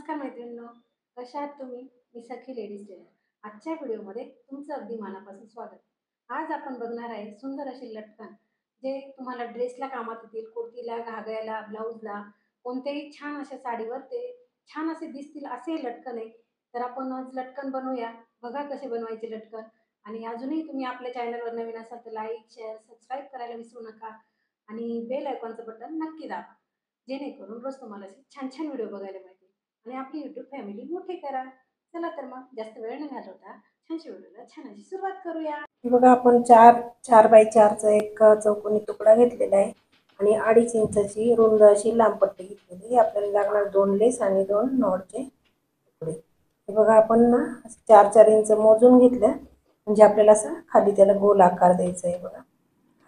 नमस्कार मैत्रिणींनो, कशा आहात तुम्ही? मी सखी लेडीज टेलर. आजच्या व्हिडिओमध्ये तुमचं अगदी मनापासून स्वागत. आज आपण बघणार आहे सुंदर असे लटकन, जे तुम्हाला ड्रेसला कामात येतील, कुर्तीला, घागऱ्याला, ब्लाऊजला, कोणत्याही छान अशा साडीवर ते छान असे दिसतील असे लटकन आहे. तर आपण आज लटकन बनवूया. बघा कसे बनवायचे लटकन. आणि अजूनही तुम्ही आपल्या चॅनलवर नवीन असाल तर लाईक, शेअर, सबस्क्राईब करायला विसरू नका आणि बेल आयकॉनचं बटन नक्की दाबा. जेणेकरून रोज तुम्हाला असे छान छान व्हिडिओ बघायला मिळतील आणि आपली यूट्यूब फॅमिली मोठी करा. चला तर मग जास्त वेळ न घालवता छानशी व्हिडिओला छान अशी सुरुवात करूया. हे बघा, आपण 4x4चा एक चौकोनी तुकडा घेतलेला आहे आणि 2.5 इंचाची रुंद अशी लांब पट्टी घेतलेली आहे. आपल्याला लागणार 2 लेस आणि 2 नॉटचे तुकडे. हे बघा, आपण ना 4-4 इंच मोजून घेतलं म्हणजे आपल्याला असं खाली त्याला गोल आकार द्यायचा आहे. बघा,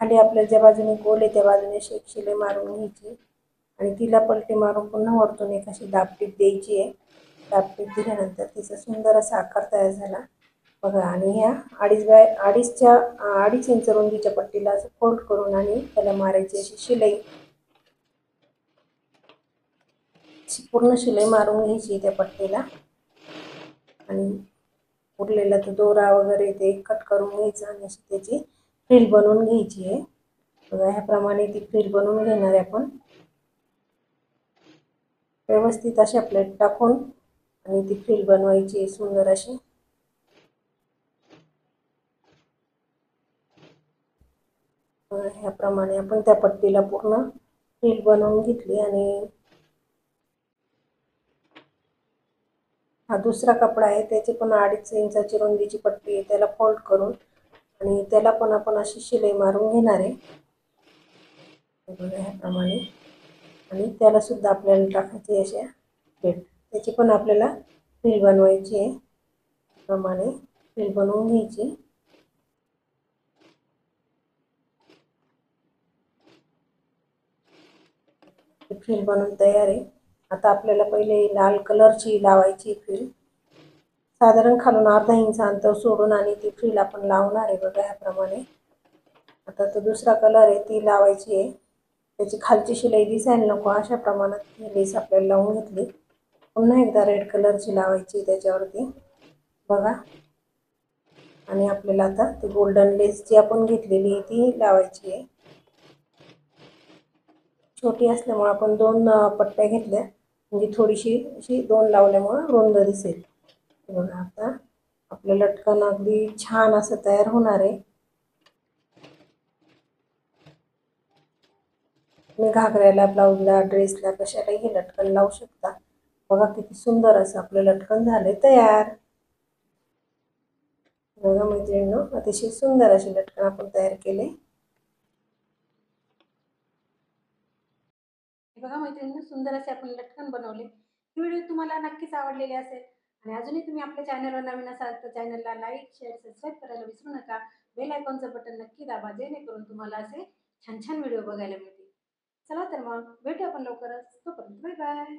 खाली आपल्याला ज्या बाजूने गोल आहे त्या बाजूने एक शिलाई मारून घ्यायची आणि तिला पलटी मारून पुन्हा वरतून एक अशी दाबटीप द्यायची आहे. दाबटीप दिल्यानंतर तिचा सुंदर असा आकार तयार झाला. बघा, आणि ह्या 2.5 इंच रुंदीच्या पट्टीला असं फोल्ड करून आणि त्याला मारायची अशी शिलाई, पूर्ण शिलाई मारून घ्यायची त्या पट्टीला आणि उरलेला तो दोरा वगैरे ते कट करून घ्यायचं आणि अशी त्याची फ्रिल बनवून घ्यायची आहे. बघा, ह्याप्रमाणे ती फ्रिल बनवून घेणार आहे आपण. व्यवस्थित अशा प्लेट टाकून आणि ती फ्रिल बनवायची सुंदर अशी. ह्याप्रमाणे आपण त्या पट्टीला पूर्ण फ्रिल बनवून घेतली आणि हा दुसरा कपडा आहे, त्याची पण 2.5 इंचाची रुंदीची पट्टी आहे, त्याला फोल्ड करून आणि त्याला पण आपण अशी शिलाई मारून घेणार आहे. ह्याप्रमाणे आणि त्याला सुद्धा आपल्याला टाकायची अशा प्लेट, त्याची पण आपल्याला फ्रिल बनवायची आहे. प्रमाणे फ्रिल बनवून घ्यायची. फ्रिल बनवून तयार आहे. आता आपल्याला पहिले लाल कलरची लावायची फ्रिल. साधारण खालून अर्धा इंच अंतर सोडून आणि ती फ्रिल आपण लावणार आहे. बघा, ह्याप्रमाणे. आता तो दुसरा कलर आहे ती लावायची आहे. त्याची खालची शिलाई दिसायला नको अशा प्रमाणात ही लेस आपल्याला लावून घेतली. पुन्हा एकदा रेड कलरची लावायची त्याच्यावरती. बघा, आणि आपल्याला आता ती गोल्डन लेस जी आपण घेतलेली आहे ती लावायची आहे. छोटी असल्यामुळे आपण 2 पट्ट्या घेतल्या म्हणजे थोडीशी अशी 2 लावल्यामुळे रुंद दिसेल. बघा, आता आपलं लटकन अगदी छान असं तयार होणार आहे. तुम्ही घागऱ्याला, ब्लाऊजला, ड्रेसला कशालाही हे लटकन लावू शकता. बघा, किती सुंदर असं आपलं लटकन झालंय तयार. बघा मैत्रिणींनो, अतिशय सुंदर असे लटकन आपण तयार केले. बघा मैत्रिणींनो, सुंदर असे आपण लटकन बनवले. ही व्हिडिओ तुम्हाला नक्कीच आवडलेली असेल आणि अजूनही तुम्ही आपल्या चॅनलवर नवीन असाल तर चॅनलला लाईक, शेअर, सबस्क्राईब करायला विसरू नका. बेल आयकॉनचं बटन नक्की दाबा, जेणेकरून तुम्हाला असे छान छान व्हिडिओ बघायला मिळतील. चला तर मग भेटू आपण लवकरच. तोपर्यंत बाय बाय.